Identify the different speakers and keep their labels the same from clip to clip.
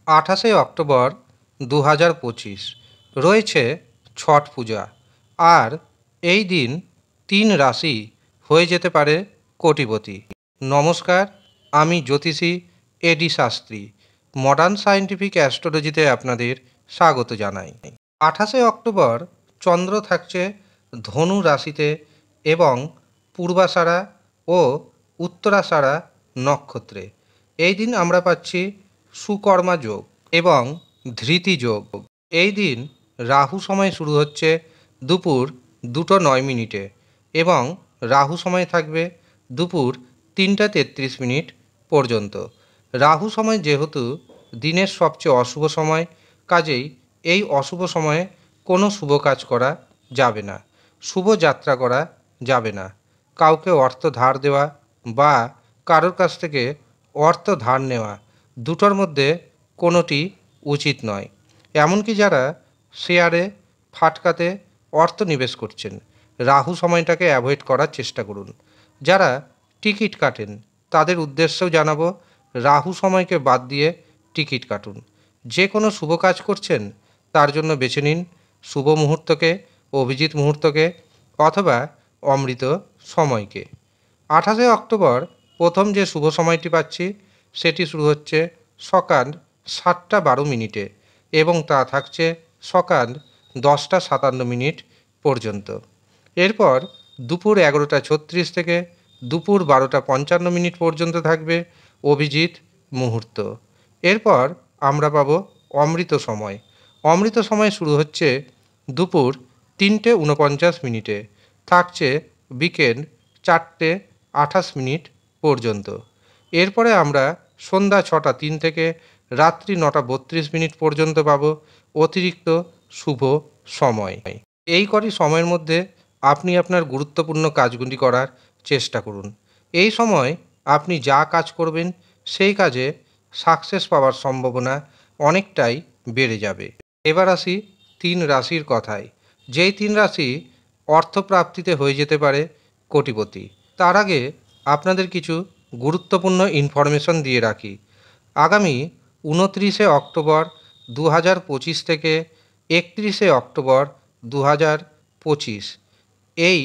Speaker 1: 28শে October 2025 রয়েছে ছট পূজা। আর এই দিন 3 রাশি হয়ে যেতে পারে কোটিপতি। নমস্কার, আমি জ্যোতিষী এডি শাস্ত্রী। মডার্ন সায়েন্টিফিক অ্যাস্ট্রোলজিতে আপনাদের স্বাগত জানাই। 28শে অক্টোবর চন্দ্র থাকছে ধনু রাশিতে এবং পূর্বাষাঢ়া ও উত্তরাষাঢ়া নক্ষত্রে। এই দিন আমরা পাচ্ছি সুকর্মা যোগ এবং ধৃতি যোগ। এই দিন রাহু সময় শুরু হচ্ছে দুপুর 2:09 এবং রাহু সময় থাকবে দুপুর 3:33 পর্যন্ত। রাহু সময় যেহেতু দিনের সবচেয়ে অশুভ সময়, কাজেই এই অশুভ সময়ে কোনো শুভ কাজ করা যাবে না, শুভ যাত্রা করা যাবে না, কাউকে অর্থ ধার দেওয়া বা কারোর কাছ থেকে অর্থ ধার নেওয়া, দুটোর মধ্যে কোনোটি উচিত নয়। এমনকি যারা শেয়ারে ফাটকাতে অর্থ নিবেশ করছেন, রাহু সময়টাকে অ্যাভয়েড করার চেষ্টা করুন। যারা টিকিট কাটেন তাদের উদ্দেশ্যেও জানাবো, রাহু সময়কে বাদ দিয়ে টিকিট কাটুন। যে কোনো শুভ কাজ করছেন তার জন্য বেছে নিন শুভ মুহূর্তকে, অভিজিৎ মুহূর্তকে অথবা অমৃত সময়কে। 28শে অক্টোবর প্রথম যে শুভ সময়টি পাচ্ছি সেটি শুরু হচ্ছে সকাল 7:12 এবং তা থাকছে সকাল 10:57 পর্যন্ত। এরপর দুপুর 11:36 থেকে দুপুর 12:55 পর্যন্ত থাকবে অভিজিৎ মুহূর্ত। এরপর আমরা পাবো অমৃত সময়। অমৃত সময় শুরু হচ্ছে দুপুর 3:49 থাকছে বিকেল 4:28 পর্যন্ত। এরপরে আমরা সন্ধ্যা 6:03 থেকে রাত্রি 9:32 পর্যন্ত পাবো অতিরিক্ত শুভ সময়। এই কটি সময়ের মধ্যে আপনি আপনার গুরুত্বপূর্ণ কাজগুলি করার চেষ্টা করুন। এই সময় আপনি যা কাজ করবেন সেই কাজে সাকসেস পাওয়ার সম্ভাবনা অনেকটাই বেড়ে যাবে। এবার আসি 3 রাশির কথায়। যেই 3 রাশি অর্থপ্রাপ্তিতে হয়ে যেতে পারে কোটিপতি। তার আগে আপনাদের কিছু গুরুত্বপূর্ণ ইনফরমেশন দিয়ে রাখি। আগামী 29শে অক্টোবর 2025 থেকে 31শে অক্টোবর 2025 এই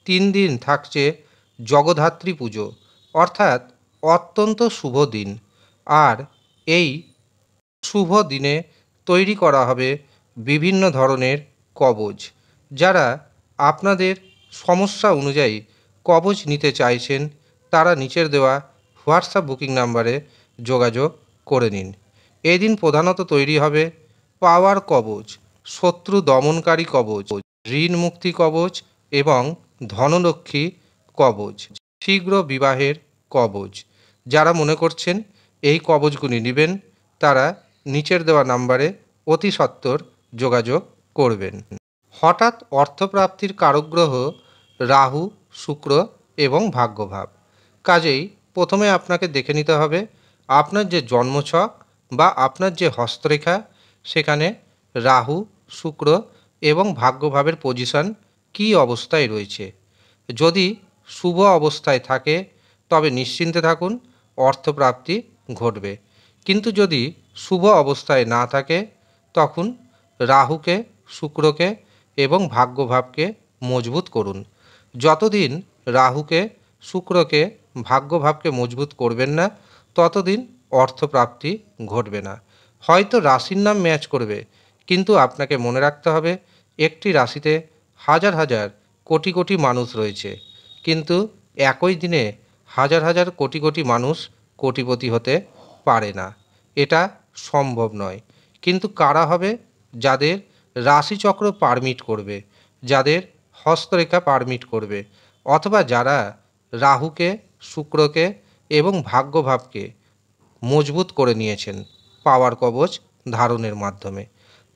Speaker 1: 3 দিন থাকছে জগদ্ধাত্রী পুজো, অর্থাৎ অত্যন্ত শুভ দিন। আর এই শুভ দিনে তৈরি করা হবে বিভিন্ন ধরনের কবচ। যারা আপনাদের সমস্যা অনুযায়ী কবচ নিতে চাইছেন তারা নিচের দেওয়া হোয়াটসঅ্যাপ বুকিং নাম্বারে যোগাযোগ করে নিন। এই দিন প্রধানত তৈরি হবে পাওয়ার কবচ, শত্রু দমনকারী কবচ, ঋণ মুক্তি কবচ এবং ধনলক্ষ্মী কবচ, শীঘ্র বিবাহের কবচ। যারা মনে করছেন এই কবচগুলি নেবেন তারা নিচের দেওয়া নাম্বারে অতি সত্বর যোগাযোগ করবেন। হঠাৎ অর্থপ্রাপ্তির কারক গ্রহ রাহু, শুক্র এবং ভাগ্যভাব। কাজেই প্রথমে আপনাকে দেখে নিতে হবে আপনার যে জন্মছক বা আপনার যে হস্তরেখা সেখানে রাহু, শুক্র এবং ভাগ্যভাবের পজিশন কী অবস্থায় রয়েছে। যদি শুভ অবস্থায় থাকে তবে নিশ্চিন্তে থাকুন, অর্থপ্রাপ্তি ঘটবে। কিন্তু যদি শুভ অবস্থায় না থাকে তখন রাহুকে, শুক্রকে এবং ভাগ্যভাবকে মজবুত করুন। যতদিন রাহুকে, শুক্রকে, ভাগ্যভাবকে মজবুত করবেন না ততদিন অর্থপ্রাপ্তি ঘটবে না। হয়তো রাশির নাম ম্যাচ করবে, কিন্তু আপনাকে মনে রাখতে হবে একটি রাশিতে হাজার হাজার কোটি কোটি মানুষ রয়েছে, কিন্তু একই দিনে হাজার হাজার কোটি কোটি মানুষ কোটিপতি হতে পারে না। এটা সম্ভব নয়। কিন্তু কারা হবে? যাদের রাশিচক্র পারমিট করবে, যাদের হস্তরেখা পারমিট করবে, অথবা যারা রাহুকে, শুক্রকে এবং ভাগ্যভাবকে মজবুত করে নিয়েছেন পাওয়ার কবচ ধারণের মাধ্যমে,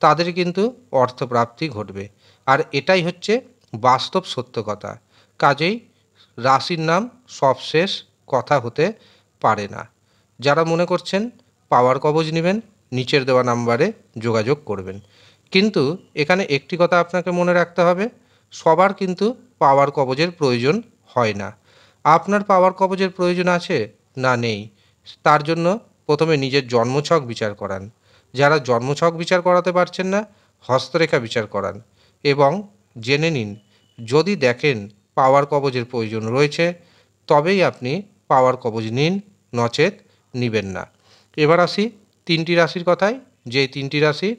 Speaker 1: তাদের কিন্তু অর্থপ্রাপ্তি ঘটবে। আর এটাই হচ্ছে বাস্তব সত্য কথা। কাজেই রাশির নাম সবশেষ কথা হতে পারে না। যারা মনে করছেন পাওয়ার কবচ নেবেন নিচের দেওয়া নাম্বারে যোগাযোগ করবেন। কিন্তু এখানে একটি কথা আপনাকে মনে রাখতে হবে, সবার কিন্তু পাওয়ার কবচের প্রয়োজন হয় না। আপনার পাওয়ার কবচের প্রয়োজন আছে না নেই, তার জন্য প্রথমে নিজের জন্মছক বিচার করান। যারা জন্মছক বিচার করাতে পারছেন না, হস্তরেখা বিচার করান এবং জেনে নিন যদি দেখেন পাওয়ার কবজের প্রয়োজন রয়েছে তবেই আপনি পাওয়ার কবজ নিন, নচেত নেবেন না। এবার আসি 3টি রাশির কথায়, যে 3টি রাশি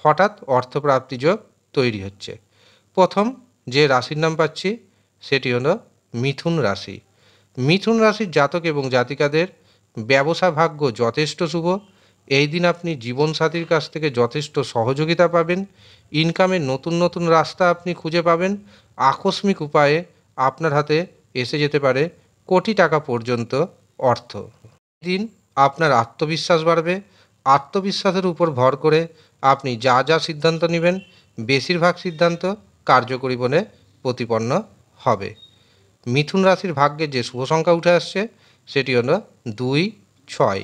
Speaker 1: হঠাৎ অর্থপ্রাপ্তি যোগ তৈরি হচ্ছে। প্রথম যে রাশির নাম পাচ্ছি সেটি হলো মিথুন রাশি। মিথুন রাশির জাতক এবং জাতিকাদের ব্যবসা ভাগ্য যথেষ্ট শুভ। এই দিন আপনি জীবনসাথীর কাছ থেকে যথেষ্ট সহযোগিতা পাবেন। ইনকামের নতুন নতুন রাস্তা আপনি খুঁজে পাবেন। আকস্মিক উপায়ে আপনার হাতে এসে যেতে পারে কোটি টাকা পর্যন্ত অর্থ। দিন আপনার আত্মবিশ্বাস বাড়বে। আত্মবিশ্বাসের উপর ভর করে আপনি যা যা সিদ্ধান্ত নেবেন বেশিরভাগ সিদ্ধান্ত কার্যকরী বলে প্রতিপন্ন হবে। মিথুন রাশির ভাগ্যে যে শুভ সংখ্যা উঠে আসছে সেটি হলো 2, 6।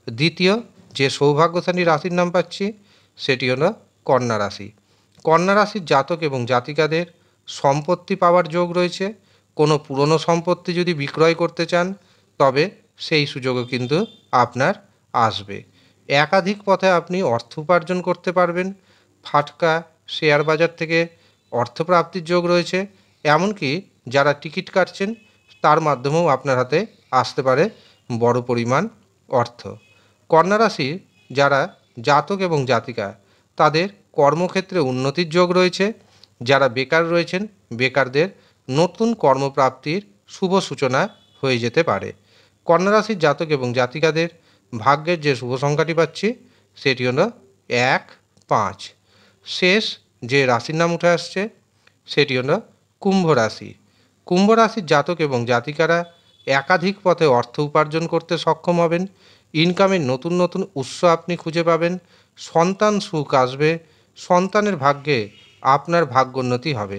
Speaker 1: দ্বিতীয় যে সৌভাগ্যশালী রাশির নাম পাচ্ছি সেটি হলো কন্যা রাশি। কন্যা রাশির জাতক এবং জাতিকাদের সম্পত্তি পাওয়ার যোগ রয়েছে। কোনো পুরনো সম্পত্তি যদি বিক্রয় করতে চান তবে সেই সুযোগও কিন্তু আপনার আসবে। একাধিক পথে আপনি অর্থ উপার্জন করতে পারবেন। ফাটকা শেয়ার বাজার থেকে অর্থপ্রাপ্তির যোগ রয়েছে। এমনকি যারা টিকিট কাটছেন তার মাধ্যমেও আপনার হাতে আসতে পারে বড় পরিমাণ অর্থ। কন্যা রাশির যারা জাতক এবং জাতিকা তাদের কর্মক্ষেত্রে উন্নতির যোগ রয়েছে। যারা বেকার রয়েছেন বেকারদের নতুন কর্মপ্রাপ্তির শুভ সূচনা হয়ে যেতে পারে। কন্যা রাশির জাতক এবং জাতিকাদের ভাগ্যের যে শুভ সংখ্যাটি পাচ্ছি সেটি হলো 1, 5। শেষ যে রাশির নাম উঠে আসছে সেটি হলো কুম্ভ রাশি। কুম্ভ রাশির জাতক এবং জাতিকারা একাধিক পথে অর্থ উপার্জন করতে সক্ষম হবেন। ইনকামের নতুন নতুন উৎস আপনি খুঁজে পাবেন। সন্তান সুখ আসবে। সন্তানের ভাগ্যে আপনার ভাগ্যোন্নতি হবে।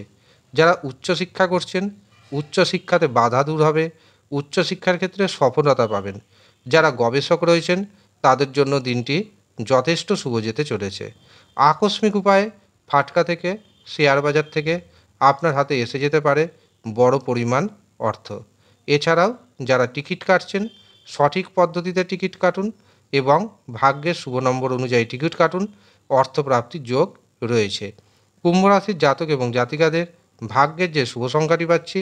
Speaker 1: যারা উচ্চশিক্ষা করছেন উচ্চশিক্ষাতে বাধা দূর হবে। উচ্চশিক্ষার ক্ষেত্রে সফলতা পাবেন। যারা গবেষক রয়েছেন তাদের জন্য দিনটি যথেষ্ট শুভ যেতে চলেছে। আকস্মিক উপায়ে ফাটকা থেকে শেয়ার বাজার থেকে আপনার হাতে এসে যেতে পারে বড় পরিমাণ অর্থ। এছাড়াও যারা টিকিট কাটছেন সঠিক পদ্ধতিতে টিকিট কাটুন এবং ভাগ্যের শুভ নম্বর অনুযায়ী টিকিট কাটুন, অর্থপ্রাপ্তির যোগ রয়েছে। কুম্ভ রাশির জাতক এবং জাতিকাদের ভাগ্যের যে শুভ সংখ্যাটি পাচ্ছি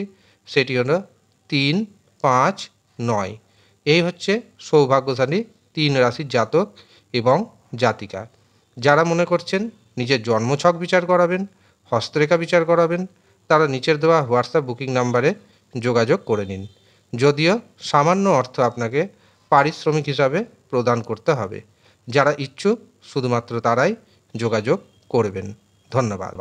Speaker 1: সেটি হলো 3, 5, 9। এই হচ্ছে সৌভাগ্যশালী 3 রাশির জাতক এবং জাতিকা। যারা মনে করছেন নিজের জন্মছক বিচার করাবেন, হস্তরেখা বিচার করাবেন, তারা নিচের দেওয়া হোয়াটসঅ্যাপ বুকিং নাম্বারে যোগাযোগ করে নিন। যদিও সামান্য অর্থ আপনাকে পারিশ্রমিক হিসাবে প্রদান করতে হবে। যারা ইচ্ছুক শুধুমাত্র তারাই যোগাযোগ করবেন। ধন্যবাদ।